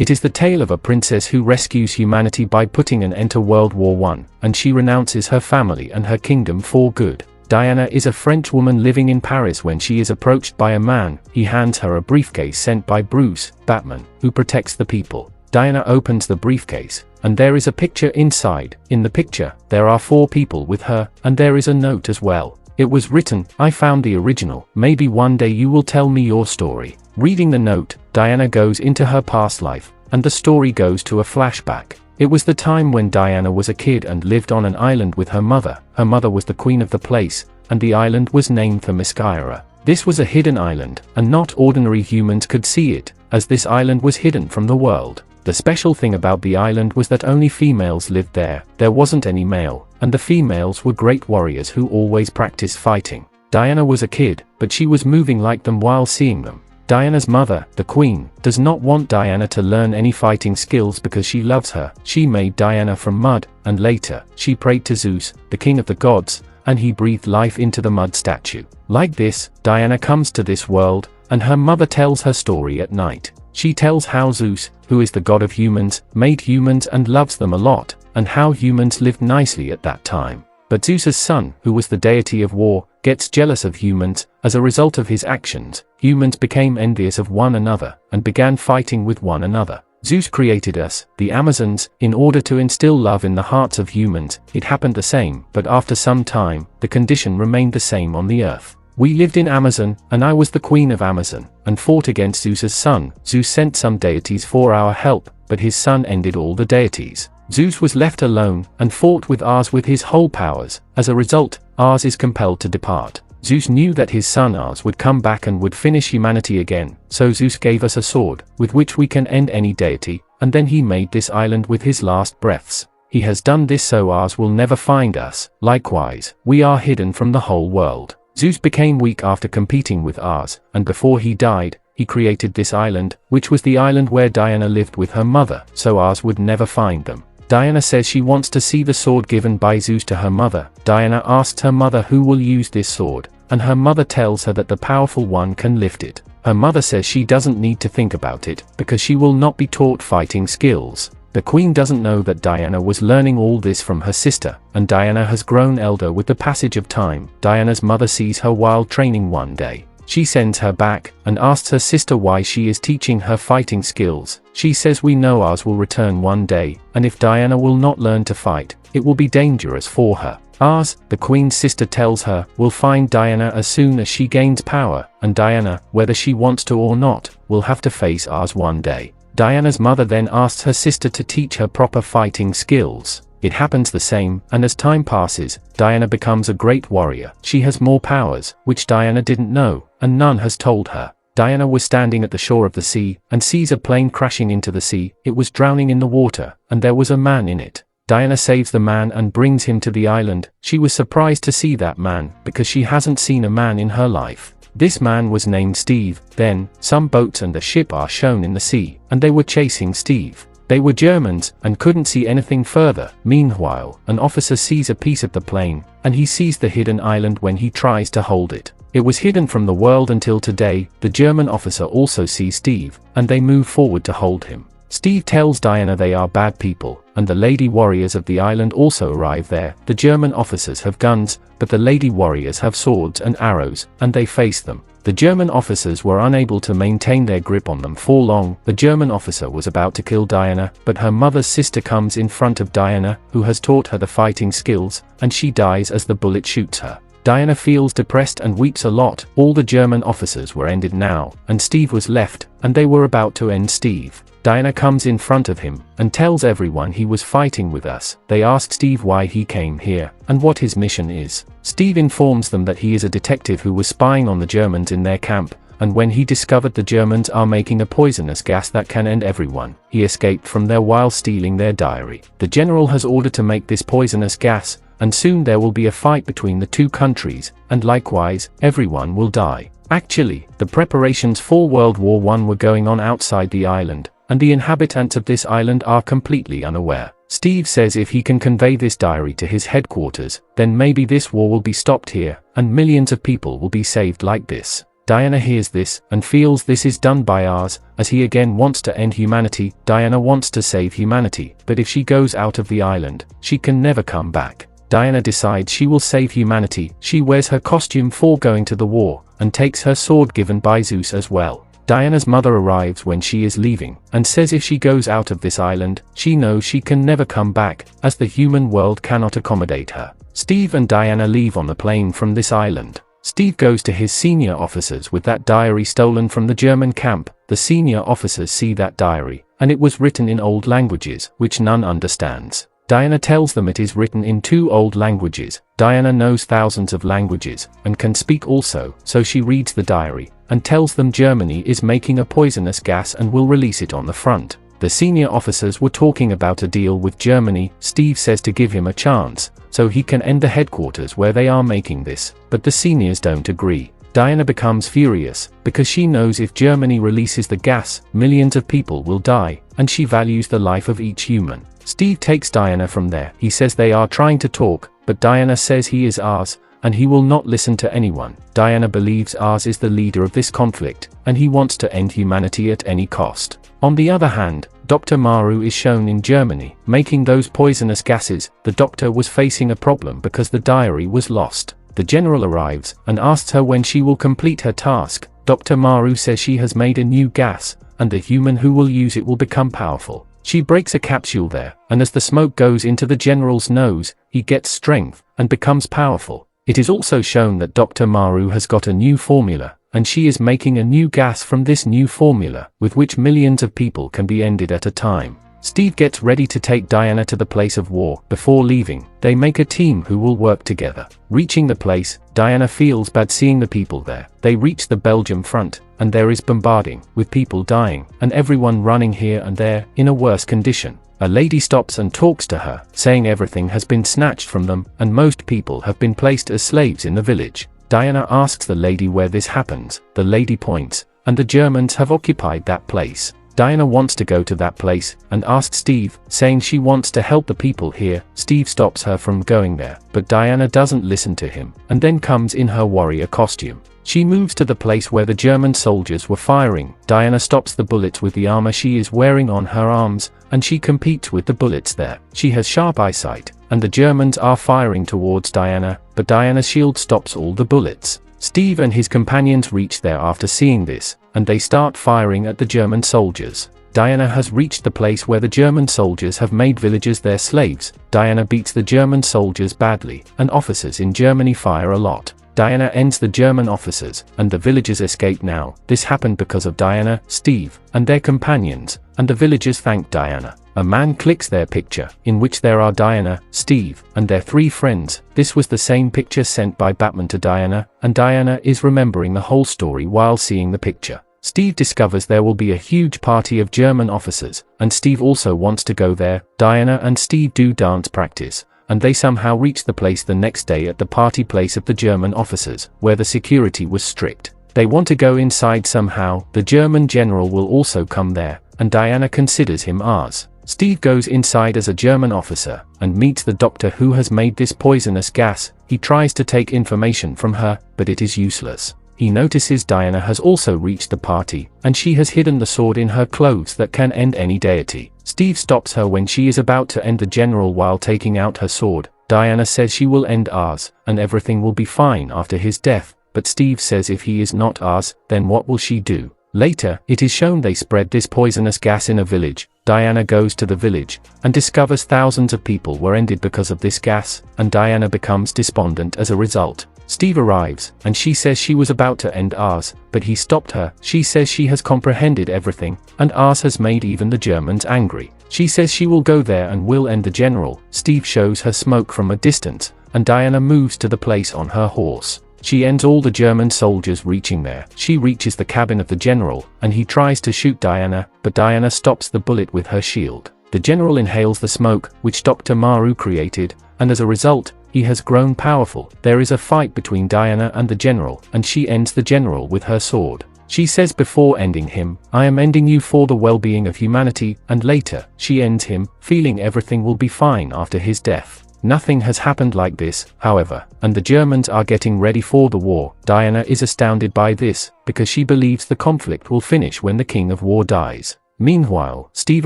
It is the tale of a princess who rescues humanity by putting an end to World War I, and she renounces her family and her kingdom for good. Diana is a French woman living in Paris when she is approached by a man. He hands her a briefcase sent by Bruce, Batman, who protects the people. Diana opens the briefcase, and there is a picture inside. In the picture, there are 4 people with her, and there is a note as well. It was written, "I found the original. Maybe one day you will tell me your story." Reading the note, Diana goes into her past life, and the story goes to a flashback. It was the time when Diana was a kid and lived on an island with her mother. Her mother was the queen of the place, and the island was named for Mythology. This was a hidden island, and not ordinary humans could see it, as this island was hidden from the world. The special thing about the island was that only females lived there. There wasn't any male, and the females were great warriors who always practiced fighting. Diana was a kid, but she was moving like them while seeing them. Diana's mother, the queen, does not want Diana to learn any fighting skills because she loves her. She made Diana from mud, and later, she prayed to Zeus, the king of the gods, and he breathed life into the mud statue. Like this, Diana comes to this world, and her mother tells her story at night. She tells how Zeus, who is the god of humans, made humans and loves them a lot, and how humans lived nicely at that time. But Zeus's son, who was the deity of war, gets jealous of humans. As a result of his actions, humans became envious of one another, and began fighting with one another. Zeus created us, the Amazons, in order to instill love in the hearts of humans. It happened the same, but after some time, the condition remained the same on the earth. We lived in Amazon, and I was the queen of Amazon, and fought against Zeus's son. Zeus sent some deities for our help, but his son ended all the deities. Zeus was left alone, and fought with Ars with his whole powers. As a result, Ars is compelled to depart. Zeus knew that his son Ars would come back and would finish humanity again, so Zeus gave us a sword, with which we can end any deity, and then he made this island with his last breaths. He has done this so Ars will never find us. Likewise, we are hidden from the whole world. Zeus became weak after competing with Ars, and before he died, he created this island, which was the island where Diana lived with her mother, so Ars would never find them. Diana says she wants to see the sword given by Zeus to her mother. Diana asks her mother who will use this sword, and her mother tells her that the powerful one can lift it. Her mother says she doesn't need to think about it, because she will not be taught fighting skills. The queen doesn't know that Diana was learning all this from her sister, and Diana has grown elder with the passage of time. Diana's mother sees her while training one day. She sends her back, and asks her sister why she is teaching her fighting skills. She says we know Ars will return one day, and if Diana will not learn to fight, it will be dangerous for her. Ars, the queen's sister tells her, will find Diana as soon as she gains power, and Diana, whether she wants to or not, will have to face Ars one day. Diana's mother then asks her sister to teach her proper fighting skills. It happens the same, and as time passes, Diana becomes a great warrior. She has more powers, which Diana didn't know, and none has told her. Diana was standing at the shore of the sea, and sees a plane crashing into the sea. It was drowning in the water, and there was a man in it. Diana saves the man and brings him to the island. She was surprised to see that man, because she hasn't seen a man in her life. This man was named Steve. Then, some boats and a ship are shown in the sea, and they were chasing Steve. They were Germans, and couldn't see anything further. Meanwhile, an officer sees a piece of the plane, and he sees the hidden island when he tries to hold it. It was hidden from the world until today. The German officer also sees Steve, and they move forward to hold him. Steve tells Diana they are bad people, and the lady warriors of the island also arrive there. The German officers have guns, but the lady warriors have swords and arrows, and they face them. The German officers were unable to maintain their grip on them for long. The German officer was about to kill Diana, but her mother's sister comes in front of Diana, who has taught her the fighting skills, and she dies as the bullet shoots her. Diana feels depressed and weeps a lot. All the German officers were ended now, and Steve was left, and they were about to end Steve. Diana comes in front of him, and tells everyone he was fighting with us. They ask Steve why he came here, and what his mission is. Steve informs them that he is a detective who was spying on the Germans in their camp, and when he discovered the Germans are making a poisonous gas that can end everyone, he escaped from there while stealing their diary. The general has ordered to make this poisonous gas, and soon there will be a fight between the two countries, and likewise, everyone will die. Actually, the preparations for World War I were going on outside the island, and the inhabitants of this island are completely unaware. Steve says if he can convey this diary to his headquarters, then maybe this war will be stopped here, and millions of people will be saved like this. Diana hears this, and feels this is done by Ars, as he again wants to end humanity. Diana wants to save humanity, but if she goes out of the island, she can never come back. Diana decides she will save humanity. She wears her costume for going to the war, and takes her sword given by Zeus as well. Diana's mother arrives when she is leaving, and says if she goes out of this island, she knows she can never come back, as the human world cannot accommodate her. Steve and Diana leave on the plane from this island. Steve goes to his senior officers with that diary stolen from the German camp. The senior officers see that diary, and it was written in old languages, which none understands. Diana tells them it is written in 2 old languages. Diana knows thousands of languages, and can speak also, so she reads the diary, and tells them Germany is making a poisonous gas and will release it on the front. The senior officers were talking about a deal with Germany. Steve says to give him a chance, so he can end the headquarters where they are making this, but the seniors don't agree. Diana becomes furious, because she knows if Germany releases the gas, millions of people will die, and she values the life of each human. Steve takes Diana from there. He says they are trying to talk, but Diana says he is Ars, and he will not listen to anyone. Diana believes Ars is the leader of this conflict, and he wants to end humanity at any cost. On the other hand, Dr. Maru is shown in Germany, making those poisonous gases. The doctor was facing a problem because the diary was lost. The general arrives, and asks her when she will complete her task. Dr. Maru says she has made a new gas, and the human who will use it will become powerful. She breaks a capsule there, and as the smoke goes into the general's nose, he gets strength, and becomes powerful. It is also shown that Dr. Maru has got a new formula, and she is making a new gas from this new formula, with which millions of people can be ended at a time. Steve gets ready to take Diana to the place of war. Before leaving, they make a team who will work together. Reaching the place, Diana feels bad seeing the people there. They reach the Belgium front, and there is bombarding, with people dying, and everyone running here and there, in a worse condition. A lady stops and talks to her, saying everything has been snatched from them, and most people have been placed as slaves in the village. Diana asks the lady where this happens. The lady points, and the Germans have occupied that place. Diana wants to go to that place, and asks Steve, saying she wants to help the people here. Steve stops her from going there, but Diana doesn't listen to him, and then comes in her warrior costume. She moves to the place where the German soldiers were firing. Diana stops the bullets with the armor she is wearing on her arms, and she competes with the bullets there. She has sharp eyesight, and the Germans are firing towards Diana, but Diana's shield stops all the bullets. Steve and his companions reach there after seeing this, and they start firing at the German soldiers. Diana has reached the place where the German soldiers have made villagers their slaves. Diana beats the German soldiers badly, and officers in Germany fire a lot. Diana ends the German officers, and the villagers escape now. This happened because of Diana, Steve, and their companions, and the villagers thank Diana. A man clicks their picture, in which there are Diana, Steve, and their 3 friends. This was the same picture sent by Batman to Diana, and Diana is remembering the whole story while seeing the picture. Steve discovers there will be a huge party of German officers, and Steve also wants to go there. Diana and Steve do dance practice, and they somehow reach the place the next day at the party place of the German officers, where the security was strict. They want to go inside somehow. The German general will also come there, and Diana considers him Ars. Steve goes inside as a German officer, and meets the doctor who has made this poisonous gas. He tries to take information from her, but it is useless. He notices Diana has also reached the party, and she has hidden the sword in her clothes that can end any deity. Steve stops her when she is about to end the general while taking out her sword. Diana says she will end Ars, and everything will be fine after his death, but Steve says if he is not Ars, then what will she do? Later, it is shown they spread this poisonous gas in a village. Diana goes to the village, and discovers thousands of people were ended because of this gas, and Diana becomes despondent as a result. Steve arrives, and she says she was about to end Ars, but he stopped her. She says she has comprehended everything, and Ars has made even the Germans angry. She says she will go there and will end the general. Steve shows her smoke from a distance, and Diana moves to the place on her horse. She ends all the German soldiers reaching there. She reaches the cabin of the general, and he tries to shoot Diana, but Diana stops the bullet with her shield. The general inhales the smoke, which Dr. Maru created, and as a result, he has grown powerful. There is a fight between Diana and the general, and she ends the general with her sword. She says before ending him, "I am ending you for the well-being of humanity," and later, she ends him, feeling everything will be fine after his death. Nothing has happened like this, however, and the Germans are getting ready for the war. Diana is astounded by this, because she believes the conflict will finish when the King of War dies. Meanwhile, Steve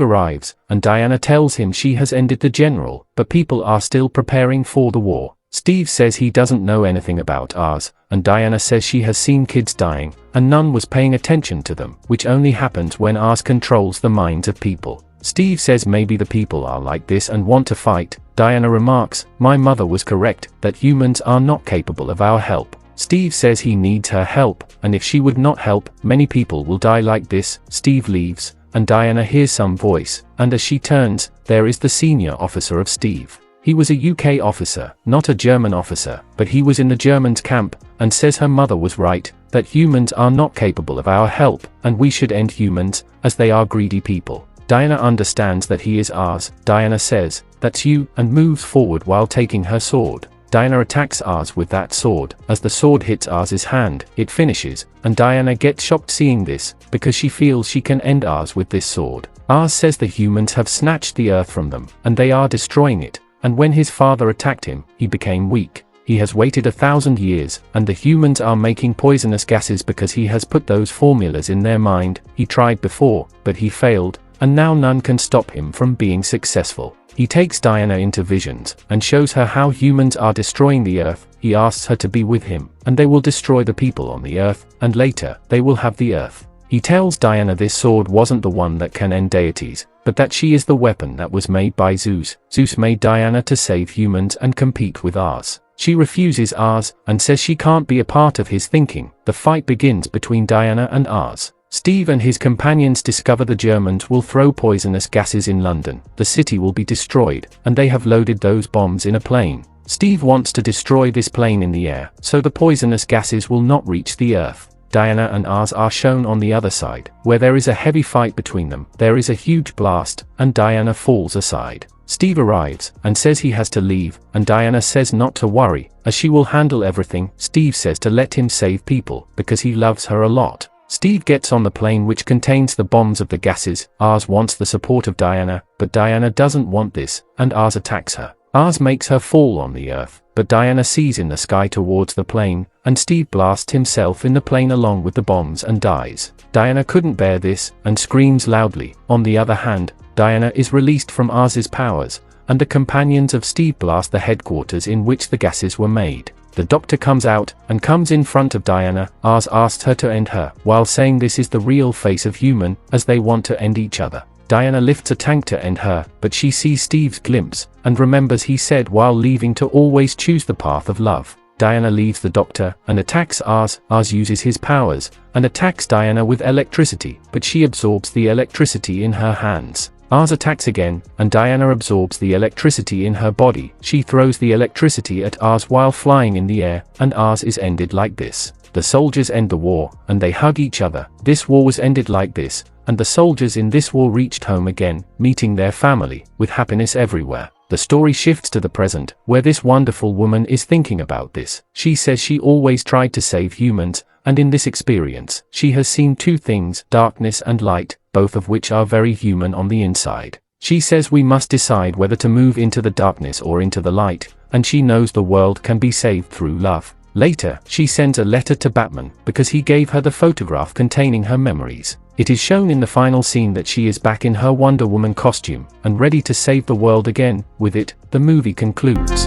arrives, and Diana tells him she has ended the general, but people are still preparing for the war. Steve says he doesn't know anything about ours, and Diana says she has seen kids dying, and none was paying attention to them, which only happens when ours controls the minds of people. Steve says maybe the people are like this and want to fight. Diana remarks, my mother was correct, that humans are not capable of our help. Steve says he needs her help, and if she would not help, many people will die like this. Steve leaves, and Diana hears some voice, and as she turns, there is the senior officer of Steve. He was a UK officer, not a German officer, but he was in the Germans' camp, and says her mother was right, that humans are not capable of our help, and we should end humans, as they are greedy people. Diana understands that he is ours. Diana says, that's you, and moves forward while taking her sword. Diana attacks Ars with that sword. As the sword hits Ars's hand, it finishes, and Diana gets shocked seeing this, because she feels she can end Ars with this sword. Ars says the humans have snatched the earth from them, and they are destroying it, and when his father attacked him, he became weak. He has waited 1,000 years, and the humans are making poisonous gases because he has put those formulas in their mind. He tried before, but he failed, and now none can stop him from being successful. He takes Diana into visions, and shows her how humans are destroying the earth. He asks her to be with him, and they will destroy the people on the earth, and later, they will have the earth. He tells Diana this sword wasn't the one that can end deities, but that she is the weapon that was made by Zeus. Zeus made Diana to save humans and compete with Ars. She refuses Ars, and says she can't be a part of his thinking. The fight begins between Diana and Ars. Steve and his companions discover the Germans will throw poisonous gases in London. The city will be destroyed, and they have loaded those bombs in a plane. Steve wants to destroy this plane in the air, so the poisonous gases will not reach the earth. Diana and Ars are shown on the other side, where there is a heavy fight between them. There is a huge blast, and Diana falls aside. Steve arrives, and says he has to leave, and Diana says not to worry, as she will handle everything. Steve says to let him save people, because he loves her a lot. Steve gets on the plane which contains the bombs of the gases. Ars wants the support of Diana, but Diana doesn't want this, and Ars attacks her. Ars makes her fall on the earth, but Diana sees in the sky towards the plane, and Steve blasts himself in the plane along with the bombs and dies. Diana couldn't bear this, and screams loudly. On the other hand, Diana is released from Ars's powers, and the companions of Steve blast the headquarters in which the gases were made. The doctor comes out, and comes in front of Diana. Ars asks her to end her, while saying this is the real face of human, as they want to end each other. Diana lifts a tank to end her, but she sees Steve's glimpse, and remembers he said while leaving to always choose the path of love. Diana leaves the doctor, and attacks Ars. Ars uses his powers, and attacks Diana with electricity, but she absorbs the electricity in her hands. Ars attacks again, and Diana absorbs the electricity in her body. She throws the electricity at Ars while flying in the air, and Ars is ended like this. The soldiers end the war, and they hug each other. This war was ended like this, and the soldiers in this war reached home again, meeting their family, with happiness everywhere. The story shifts to the present, where this wonderful woman is thinking about this. She says she always tried to save humans, and in this experience, she has seen two things, darkness and light, both of which are very human on the inside. She says we must decide whether to move into the darkness or into the light, and she knows the world can be saved through love. Later, she sends a letter to Batman, because he gave her the photograph containing her memories. It is shown in the final scene that she is back in her Wonder Woman costume, and ready to save the world again. With it, the movie concludes.